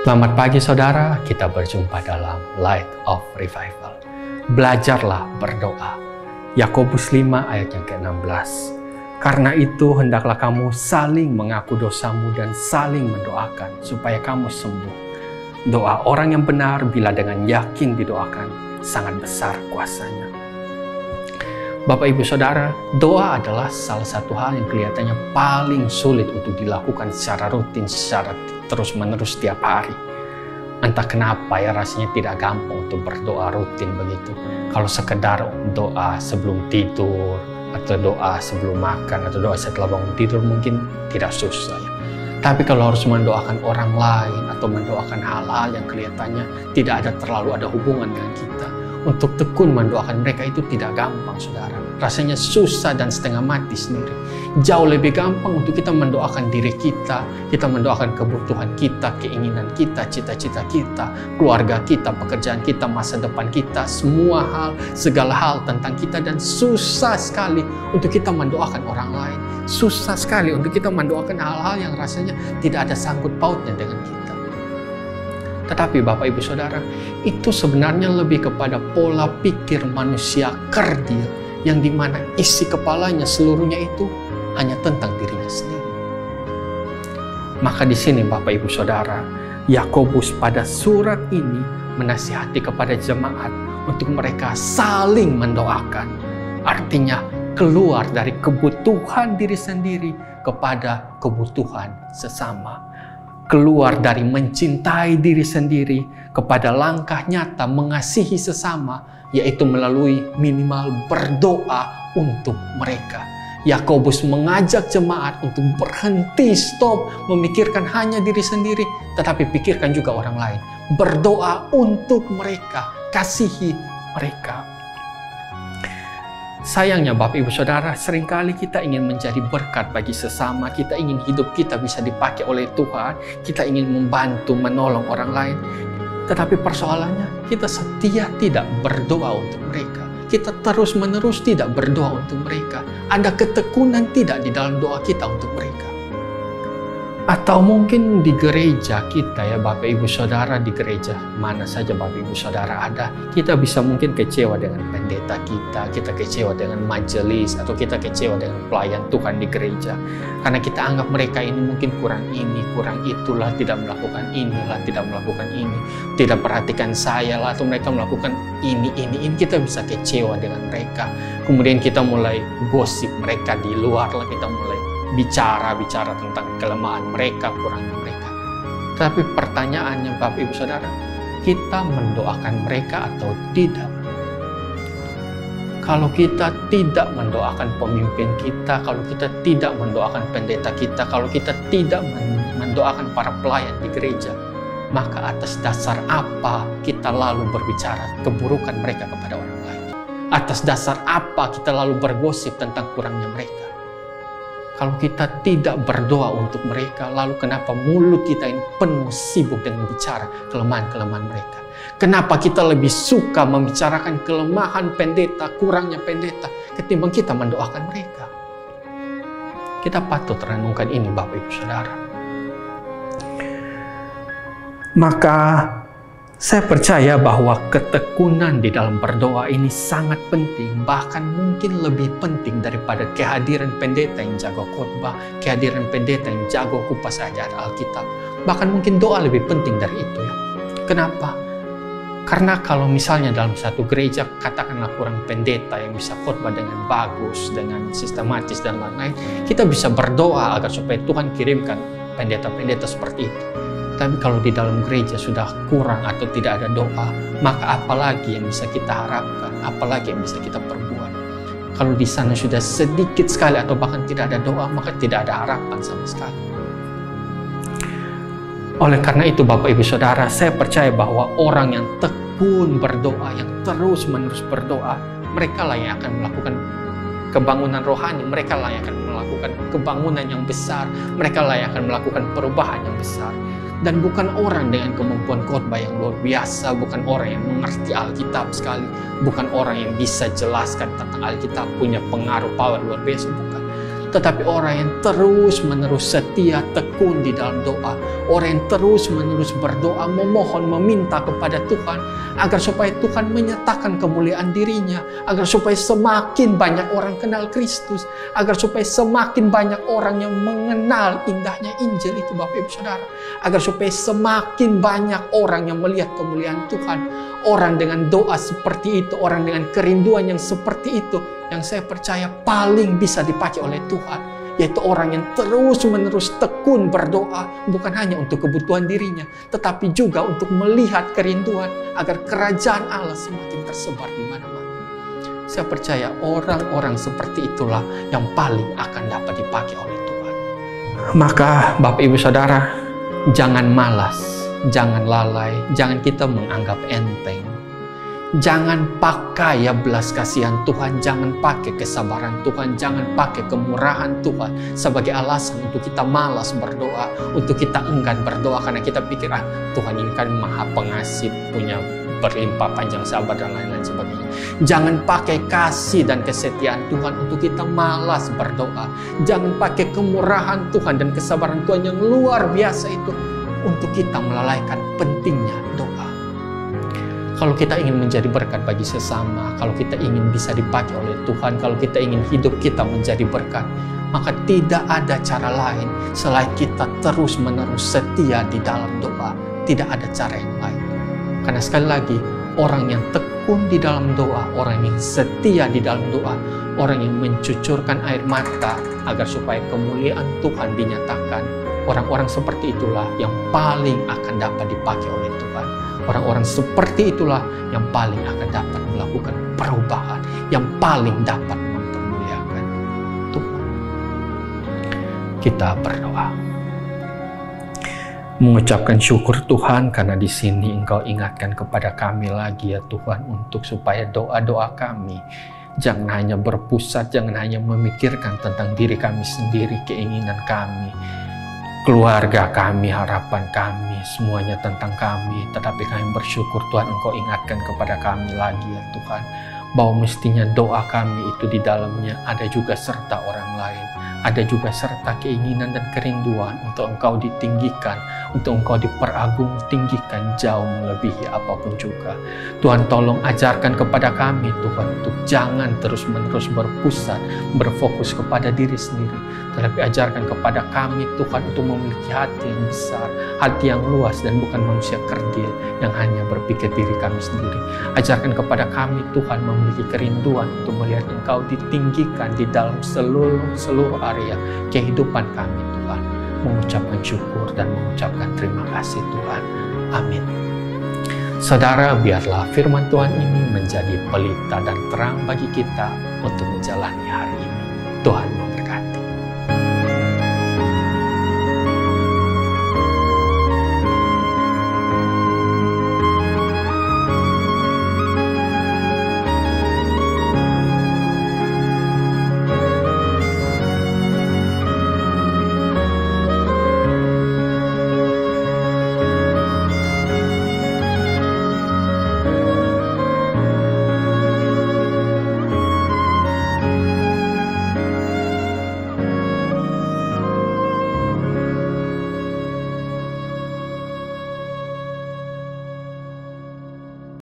Selamat pagi saudara, kita berjumpa dalam Light of Revival. Belajarlah berdoa. Yakobus 5 ayat yang ke-16. Karena itu hendaklah kamu saling mengaku dosamu dan saling mendoakan supaya kamu sembuh. Doa orang yang benar bila dengan yakin didoakan sangat besar kuasanya. Bapak Ibu Saudara, doa adalah salah satu hal yang kelihatannya paling sulit untuk dilakukan secara rutin, secara terus-menerus setiap hari. Entah kenapa ya rasanya tidak gampang untuk berdoa rutin begitu. Kalau sekedar doa sebelum tidur, atau doa sebelum makan, atau doa setelah bangun tidur mungkin tidak susah ya. Tapi kalau harus mendoakan orang lain atau mendoakan hal-hal yang kelihatannya tidak terlalu ada hubungan dengan kita, untuk tekun mendoakan mereka itu tidak gampang, saudara. Rasanya susah dan setengah mati sendiri. Jauh lebih gampang untuk kita mendoakan diri kita mendoakan kebutuhan kita, keinginan kita, cita-cita kita, keluarga kita, pekerjaan kita, masa depan kita, semua hal, segala hal tentang kita. Dan susah sekali untuk kita mendoakan orang lain. Susah sekali untuk kita mendoakan hal-hal yang rasanya tidak ada sangkut pautnya dengan kita. Tetapi Bapak Ibu Saudara, itu sebenarnya lebih kepada pola pikir manusia kerdil yang dimana isi kepalanya seluruhnya itu hanya tentang dirinya sendiri. Maka di sini Bapak Ibu Saudara, Yakobus pada surat ini menasihati kepada jemaat untuk mereka saling mendoakan. Artinya keluar dari kebutuhan diri sendiri kepada kebutuhan sesama. Keluar dari mencintai diri sendiri kepada langkah nyata mengasihi sesama, yaitu melalui minimal berdoa untuk mereka. Yakobus mengajak jemaat untuk berhenti, stop, memikirkan hanya diri sendiri, tetapi pikirkan juga orang lain. Berdoa untuk mereka, kasihi mereka. Sayangnya Bapak Ibu Saudara, seringkali kita ingin menjadi berkat bagi sesama, kita ingin hidup kita bisa dipakai oleh Tuhan, kita ingin membantu, menolong orang lain. Tetapi persoalannya, kita setia tidak berdoa untuk mereka. Kita terus-menerus tidak berdoa untuk mereka. Ada ketekunan tidak di dalam doa kita untuk mereka. Atau mungkin di gereja kita ya Bapak Ibu Saudara, di gereja mana saja Bapak Ibu Saudara ada, kita bisa mungkin kecewa dengan pendeta kita kecewa dengan majelis, atau kita kecewa dengan pelayan Tuhan di gereja. Karena kita anggap mereka ini mungkin kurang ini, kurang itulah, tidak melakukan inilah, tidak melakukan ini, tidak perhatikan saya lah, atau mereka melakukan ini, kita bisa kecewa dengan mereka. Kemudian kita mulai gosip mereka di luar lah, kita mulai bicara tentang kelemahan mereka, kurangnya mereka. Tapi pertanyaannya Bapak Ibu Saudara, kita mendoakan mereka atau tidak? Kalau kita tidak mendoakan pemimpin kita, kalau kita tidak mendoakan pendeta kita, kalau kita tidak mendoakan para pelayan di gereja, maka atas dasar apa kita lalu berbicara keburukan mereka kepada orang lain? Atas dasar apa kita lalu bergosip tentang kurangnya mereka? Kalau kita tidak berdoa untuk mereka, lalu kenapa mulut kita ini penuh sibuk dengan bicara kelemahan-kelemahan mereka? Kenapa kita lebih suka membicarakan kelemahan pendeta, kurangnya pendeta, ketimbang kita mendoakan mereka? Kita patut renungkan ini Bapak Ibu Saudara. Maka saya percaya bahwa ketekunan di dalam berdoa ini sangat penting, bahkan mungkin lebih penting daripada kehadiran pendeta yang jago khotbah, kehadiran pendeta yang jago kupas ayat Alkitab. Bahkan mungkin doa lebih penting dari itu ya. Kenapa? Karena kalau misalnya dalam satu gereja katakanlah kurang pendeta yang bisa khotbah dengan bagus, dengan sistematis dan lain-lain, kita bisa berdoa agar supaya Tuhan kirimkan pendeta-pendeta seperti itu. Tapi kalau di dalam gereja sudah kurang atau tidak ada doa, maka apalagi yang bisa kita harapkan, apalagi yang bisa kita perbuat. Kalau di sana sudah sedikit sekali atau bahkan tidak ada doa, maka tidak ada harapan sama sekali. Oleh karena itu Bapak Ibu Saudara, saya percaya bahwa orang yang tekun berdoa, yang terus-menerus berdoa, mereka lah yang akan melakukan kebangunan rohani, mereka lah yang akan melakukan kebangunan yang besar, mereka lah yang akan melakukan perubahan yang besar. Dan bukan orang dengan kemampuan khotbah yang luar biasa, bukan orang yang mengerti Alkitab sekali, bukan orang yang bisa jelaskan tentang Alkitab, punya pengaruh power luar biasa, bukan. tetapi orang yang terus-menerus setia, tekun di dalam doa. Orang yang terus-menerus berdoa, memohon, meminta kepada Tuhan, agar supaya Tuhan menyatakan kemuliaan dirinya, agar supaya semakin banyak orang kenal Kristus, agar supaya semakin banyak orang yang mengenal indahnya Injil itu, Bapak Ibu Saudara, agar supaya semakin banyak orang yang melihat kemuliaan Tuhan. Orang dengan doa seperti itu, orang dengan kerinduan yang seperti itu, yang saya percaya paling bisa dipakai oleh Tuhan, yaitu orang yang terus-menerus tekun berdoa, bukan hanya untuk kebutuhan dirinya, tetapi juga untuk melihat kerinduan agar kerajaan Allah semakin tersebar di mana-mana. Saya percaya orang-orang seperti itulah yang paling akan dapat dipakai oleh Tuhan. Maka Bapak Ibu Saudara, jangan malas, jangan lalai, jangan kita menganggap enteng. Jangan pakai belas kasihan Tuhan, jangan pakai kesabaran Tuhan, jangan pakai kemurahan Tuhan sebagai alasan untuk kita malas berdoa, untuk kita enggan berdoa karena kita pikir, Tuhan ini kan maha pengasih, punya berlimpah panjang sabar dan lain-lain sebagainya. Jangan pakai kasih dan kesetiaan Tuhan untuk kita malas berdoa. Jangan pakai kemurahan Tuhan dan kesabaran Tuhan yang luar biasa itu untuk kita melalaikan pentingnya doa. Kalau kita ingin menjadi berkat bagi sesama, kalau kita ingin bisa dipakai oleh Tuhan, kalau kita ingin hidup kita menjadi berkat, maka tidak ada cara lain selain kita terus-menerus setia di dalam doa. Tidak ada cara yang lain. Karena sekali lagi, orang yang tekun di dalam doa, orang yang setia di dalam doa, orang yang mencucurkan air mata agar supaya kemuliaan Tuhan dinyatakan, orang-orang seperti itulah yang paling akan dapat dipakai oleh Tuhan. Orang-orang seperti itulah yang paling akan dapat melakukan perubahan, yang paling dapat mempermuliakan Tuhan. Kita berdoa. Mengucapkan syukur Tuhan karena di sini Engkau ingatkan kepada kami lagi ya Tuhan, untuk supaya doa-doa kami jangan hanya berpusat, jangan hanya memikirkan tentang diri kami sendiri, keinginan kami, keluarga kami, harapan kami, semuanya tentang kami. Tetapi kami bersyukur Tuhan Engkau ingatkan kepada kami lagi ya Tuhan, bahwa mestinya doa kami itu di dalamnya ada juga serta orang lain. Ada juga serta keinginan dan kerinduan untuk Engkau ditinggikan, untuk Engkau diperagung-tinggikan jauh melebihi apapun juga. Tuhan tolong ajarkan kepada kami Tuhan untuk jangan terus-menerus berpusat, berfokus kepada diri sendiri. Tetapi ajarkan kepada kami Tuhan untuk memiliki hati yang besar, hati yang luas dan bukan manusia kerdil yang hanya berpikir diri kami sendiri. Ajarkan kepada kami Tuhan memiliki kerinduan untuk melihat Engkau ditinggikan di dalam seluruh area kehidupan kami Tuhan. Mengucapkan syukur dan mengucapkan terima kasih Tuhan. Amin. Saudara, biarlah firman Tuhan ini menjadi pelita dan terang bagi kita untuk menjalani hari ini. Tuhan